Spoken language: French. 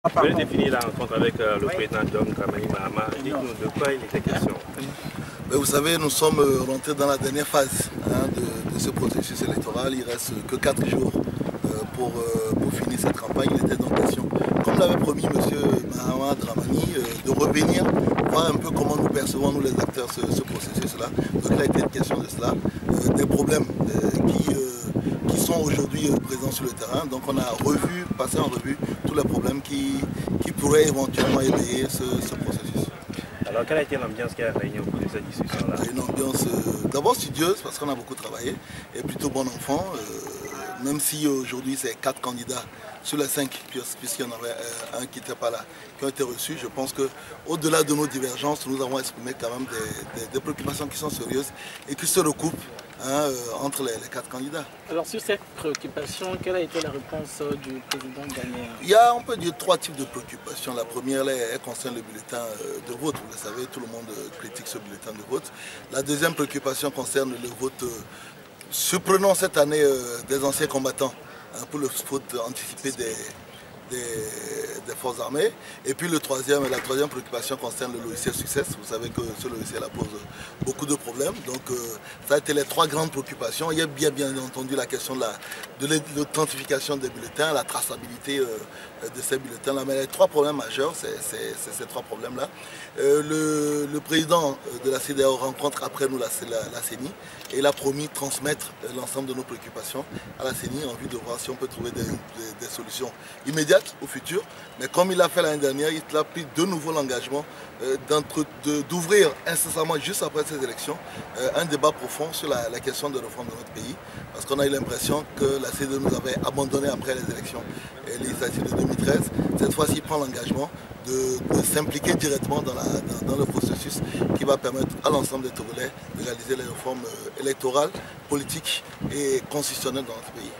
Vous avez défini la rencontre avec le président John Dramani Mahama. Dites-nous de quoi il était question. Vous savez, nous sommes rentrés dans la dernière phase de ce processus électoral. Il ne reste que 4 jours pour finir cette campagne. Il était donc question, comme l'avait promis M. Mahama Dramani, de revenir, voir un peu comment nous percevons, nous les acteurs, ce processus-là. Donc il a été une question de cela, des problèmes qui sont aujourd'hui présents sur le terrain. Donc on a passé en revue tous les problèmes qui pourraient éventuellement éveiller ce processus. Alors quelle a été l'ambiance qui a régné au cours de cette discussion-là? Une ambiance d'abord studieuse parce qu'on a beaucoup travaillé et plutôt bon enfant. Même si aujourd'hui c'est 4 candidats sur les 5, puisqu'il y en avait un qui n'était pas là, qui ont été reçus, je pense qu'au-delà de nos divergences, nous avons exprimé quand même des préoccupations qui sont sérieuses et qui se recoupent entre les 4 candidats. Alors sur cette préoccupation, quelle a été la réponse du président Ghanéen? Il y a, on peut dire, 3 types de préoccupations. La première, elle concerne le bulletin de vote. Vous le savez, tout le monde critique ce bulletin de vote. La deuxième préoccupation concerne le vote surprenant cette année des anciens combattants pour le vote anticipé des forces armées. Et puis la troisième préoccupation concerne le logiciel Success. Vous savez que ce logiciel pose beaucoup de problèmes. Donc ça a été les 3 grandes préoccupations. Il y a bien entendu la question de l'authentification des bulletins, la traçabilité de ces bulletins-là. Mais les 3 problèmes majeurs, c'est ces 3 problèmes-là. Le président de la CEDEAO rencontre après nous la CENI et il a promis de transmettre l'ensemble de nos préoccupations à la CENI en vue de voir si on peut trouver des solutions immédiates au futur. Mais comme il l'a fait l'année dernière, il a pris de nouveau l'engagement d'ouvrir incessamment, juste après ces élections, un débat profond sur la question de réforme de notre pays. Parce qu'on a eu l'impression que la CEDEAO nous avait abandonnés après les élections législatives de 2013. Cette fois-ci, il prend l'engagement de s'impliquer directement dans le processus qui va permettre à l'ensemble des Togolais de réaliser les réformes électorales, politiques et constitutionnelles dans notre pays.